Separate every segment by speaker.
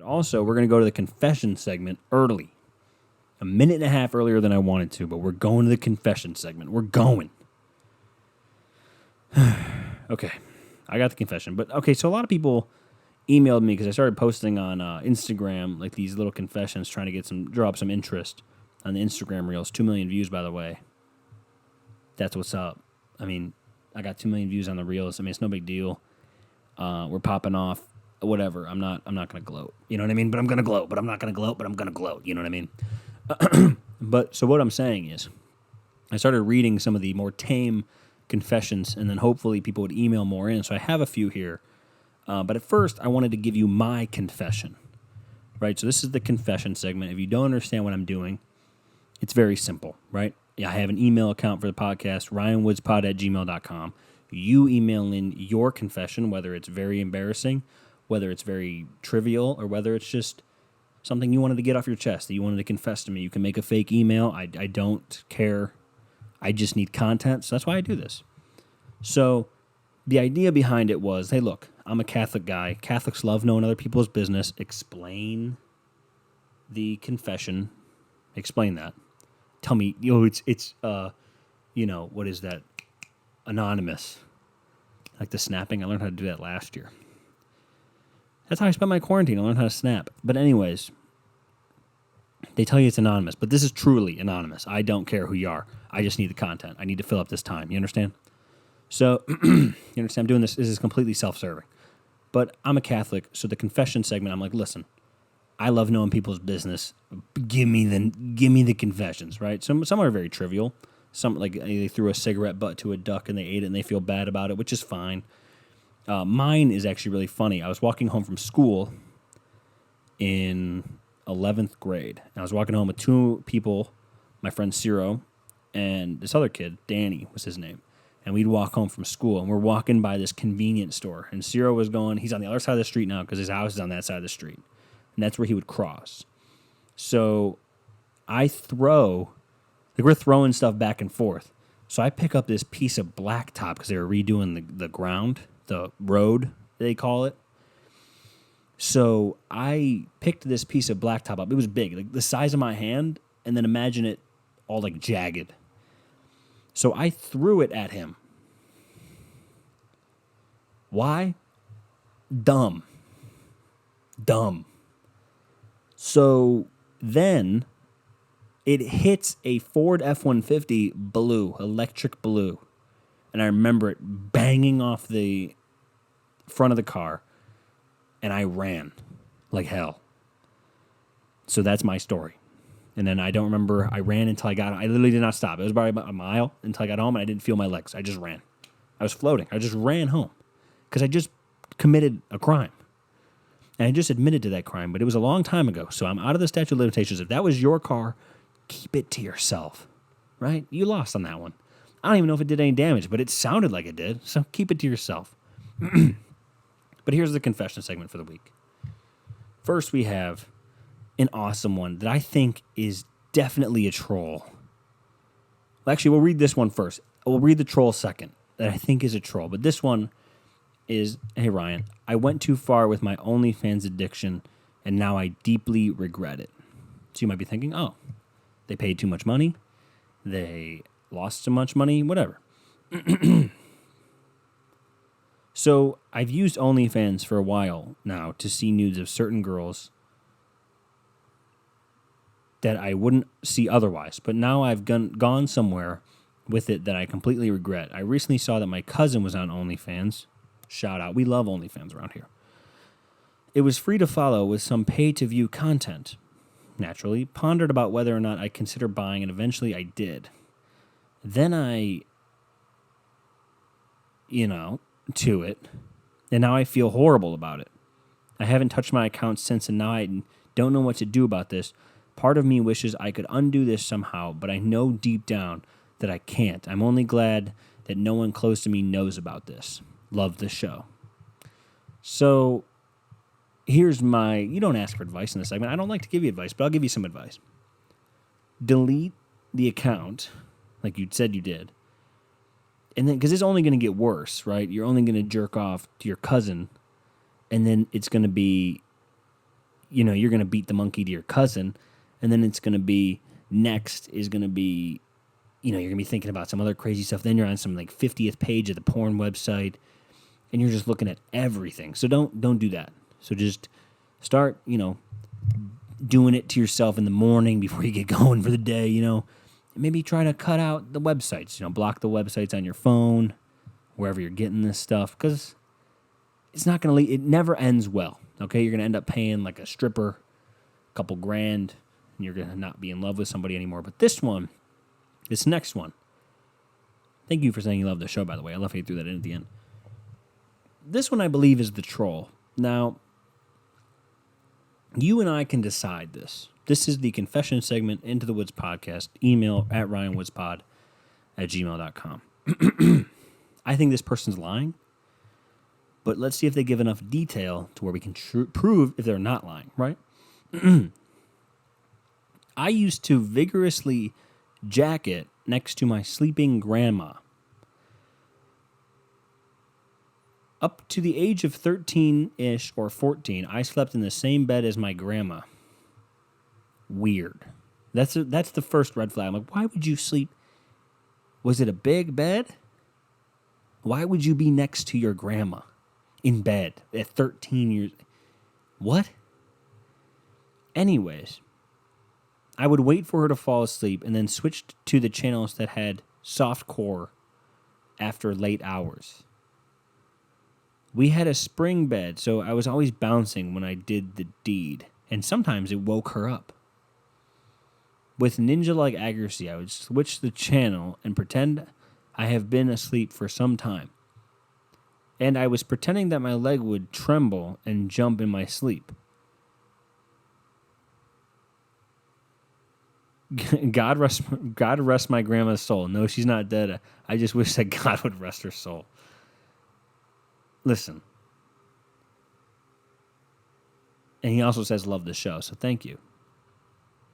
Speaker 1: Also, we're going to go to the confession segment early. A minute and a half earlier than I wanted to, but we're going to the confession segment. We're going. Okay, I got the confession. But, okay, so a lot of people emailed me because I started posting on Instagram, like these little confessions, trying to get draw up some interest on the Instagram Reels. 2 million views, by the way. That's what's up. I mean, I got 2 million views on the Reels. I mean, it's no big deal. We're popping off. Whatever. I'm not going to gloat. You know what I mean? But I'm going to gloat. But I'm not going to gloat. But I'm going to gloat. You know what I mean? But so what I'm saying is, I started reading some of the more tame confessions, and then hopefully people would email more in. So I have a few here. But at first, I wanted to give you my confession. Right? So this is the confession segment. If you don't understand what I'm doing, it's very simple, right? I have an email account for the podcast, ryanwoodspod@gmail.com. You email in your confession, whether it's very embarrassing, whether it's very trivial, or whether it's just something you wanted to get off your chest, that you wanted to confess to me. You can make a fake email. I don't care. I just need content, so that's why I do this. So the idea behind it was, hey, look, I'm a Catholic guy. Catholics love knowing other people's business. Explain the confession. Explain that. Tell me, it's what is that? Anonymous. Like the snapping. I learned how to do that last year. That's how I spent my quarantine. I learned how to snap. But anyways, they tell you it's anonymous, but this is truly anonymous. I don't care who you are. I just need the content. I need to fill up this time. You understand? So, you understand? I'm doing this. This is completely self-serving. But I'm a Catholic, so the confession segment, I'm like, listen, I love knowing people's business. Give me the confessions, right? Some are very trivial. Some, like, they threw a cigarette butt to a duck and they ate it and they feel bad about it, which is fine. Mine is actually really funny. I was walking home from school in 11th grade. And I was walking home with two people, my friend Ciro and this other kid, Danny was his name. And we'd walk home from school, and we're walking by this convenience store. And Ciro was he's on the other side of the street now because his house is on that side of the street. And that's where he would cross. So we're throwing stuff back and forth. So I pick up this piece of blacktop because they were redoing the ground, the road, they call it. So I picked this piece of blacktop up. It was big, like the size of my hand, and then imagine it all like jagged. So I threw it at him. Why? Dumb. So then it hits a Ford F-150 blue, electric blue. And I remember it banging off the front of the car. And I ran like hell. So that's my story. And then I don't remember, I ran until I literally did not stop. It was about a mile until I got home, and I didn't feel my legs. I just ran. I was floating. I just ran home because I just committed a crime. And I just admitted to that crime, but it was a long time ago, so I'm out of the statute of limitations. If that was your car, keep it to yourself, right? You lost on that one. I don't even know if it did any damage, but it sounded like it did, so keep it to yourself. But here's the confession segment for the week. First, we have an awesome one that I think is definitely a troll. Well, actually, we'll read this one first. We'll read the troll second, that I think is a troll. But this one is, hey, Ryan, I went too far with my OnlyFans addiction, and now I deeply regret it. So you might be thinking, oh, they paid too much money, they lost too much money, whatever. So I've used OnlyFans for a while now to see nudes of certain girls that I wouldn't see otherwise. But now I've gone somewhere with it that I completely regret. I recently saw that my cousin was on OnlyFans. Shout out. We love OnlyFans around here. It was free to follow with some pay-to-view content. Naturally, pondered about whether or not I consider buying, and eventually I did. Then I, to it, and now I feel horrible about it. I haven't touched my account since, and now I don't know what to do about this. Part of me wishes I could undo this somehow, but I know deep down that I can't. I'm only glad that no one close to me knows about this. Love the show. So here's you don't ask for advice in this segment. I don't like to give you advice, but I'll give you some advice. Delete the account like you said you did. And then, because it's only going to get worse, right? You're only going to jerk off to your cousin, and then it's going to be, you're going to beat the monkey to your cousin, and then it's going to be next is going to be, you're going to be thinking about some other crazy stuff. Then you're on some like 50th page of the porn website, and you're just looking at everything. So don't do that. So just start, doing it to yourself in the morning before you get going for the day, Maybe try to cut out the websites, block the websites on your phone, wherever you're getting this stuff, because it's not going to, it never ends well, okay? You're going to end up paying like a stripper a couple grand, and you're going to not be in love with somebody anymore. But this next one, thank you for saying you love the show, by the way. I love how you threw that in at the end. This one, I believe, is the troll. Now, you and I can decide this. This is the confession segment, Into the Woods podcast. Email at ryanwoodspod@gmail.com. I think this person's lying, but let's see if they give enough detail to where we can prove if they're not lying, right? I used to vigorously jacket next to my sleeping grandma. Up to the age of 13-ish or 14, I slept in the same bed as my grandma. Weird. That's the first red flag. I'm like, why would you sleep? Was it a big bed? Why would you be next to your grandma in bed at 13 years? What? Anyways, I would wait for her to fall asleep and then switch to the channels that had softcore after late hours. We had a spring bed, so I was always bouncing when I did the deed, and sometimes it woke her up. With ninja-like accuracy, I would switch the channel and pretend I have been asleep for some time. And I was pretending that my leg would tremble and jump in my sleep. God rest my grandma's soul. No, she's not dead. I just wish that God would rest her soul. Listen. And he also says, love the show, so thank you.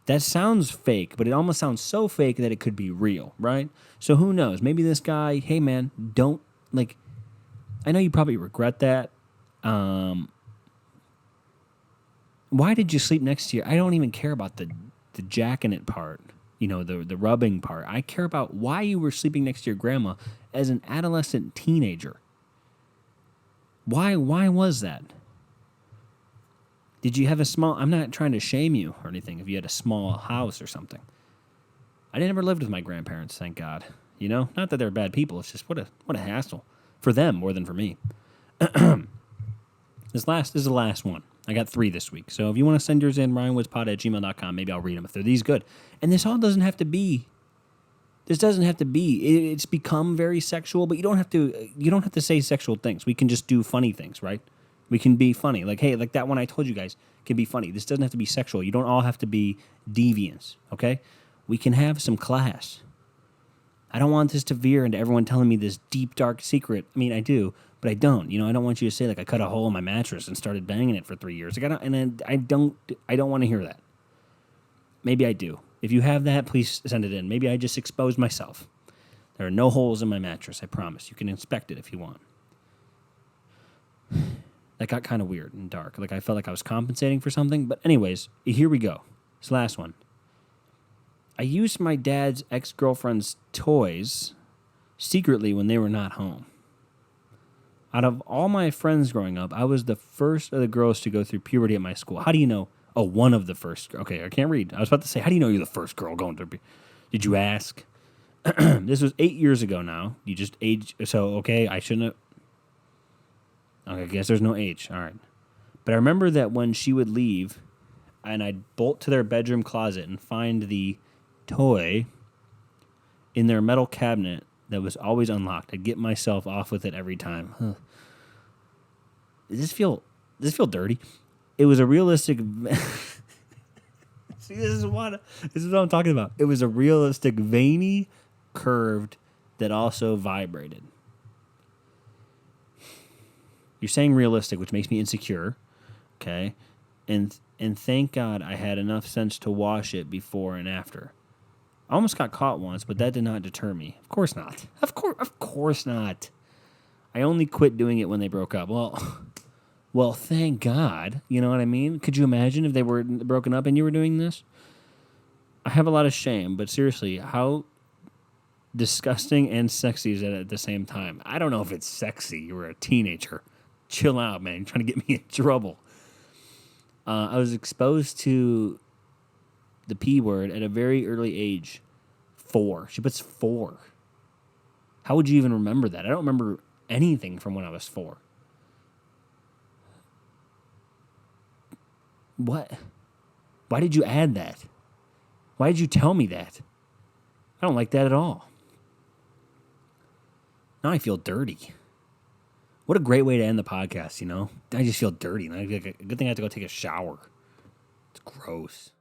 Speaker 1: That sounds fake, but it almost sounds so fake that it could be real, right? So who knows? Maybe this guy, hey man, don't, I know you probably regret that. Why did you sleep next to you? I don't even care about the jacking it part, the rubbing part. I care about why you were sleeping next to your grandma as an adolescent teenager. Why was that? Did you have a small... I'm not trying to shame you or anything if you had a small house or something. I never lived with my grandparents, thank God. Not that they're bad people. It's just what a hassle. For them more than for me. This is the last one. I got 3 this week. So if you want to send yours in, ryanwoodspod@gmail.com, maybe I'll read them if they're these good. And this doesn't have to be... It's become very sexual, but you don't have to say sexual things. We can just do funny things, right? We can be funny. Hey, that one I told you guys can be funny. This doesn't have to be sexual. You don't all have to be deviants, okay? We can have some class. I don't want this to veer into everyone telling me this deep, dark secret. I mean, I do, but I don't. I don't want you to say, I cut a hole in my mattress and started banging it for 3 years. I don't want to hear that. Maybe I do. If you have that, please send it in. Maybe I just exposed myself. There are no holes in my mattress, I promise. You can inspect it if you want. That got kind of weird and dark. I felt like I was compensating for something. But anyways, here we go. This last one. I used my dad's ex-girlfriend's toys secretly when they were not home. Out of all my friends growing up, I was the first of the girls to go through puberty at my school. How do you know? Oh, one of the first. Okay, I can't read. I was about to say, how do you know you're the first girl going through? Did you ask? This was 8 years ago now. You just aged. So, okay, I shouldn't have. Okay, I guess there's no age. All right. But I remember that when she would leave, and I'd bolt to their bedroom closet and find the toy in their metal cabinet that was always unlocked. I'd get myself off with it every time. Does this feel dirty? It was a realistic... See, this is what I'm talking about. It was a realistic, veiny, curved, that also vibrated. You're saying realistic, which makes me insecure, okay? And thank God I had enough sense to wash it before and after. I almost got caught once, but that did not deter me. Of course not. Of course not. I only quit doing it when they broke up. Well, Well, thank God. You know what I mean? Could you imagine if they were broken up and you were doing this? I have a lot of shame, but seriously, how disgusting and sexy is it at the same time? I don't know if it's sexy. You were a teenager. Chill out, man. You're trying to get me in trouble. I was exposed to the P word at a very early age. 4. She puts 4. How would you even remember that? I don't remember anything from when I was 4. What? Why did you add that? Why did you tell me that? I don't like that at all. Now I feel dirty. What a great way to end the podcast, you know? I just feel dirty. Good thing I have to go take a shower. It's gross.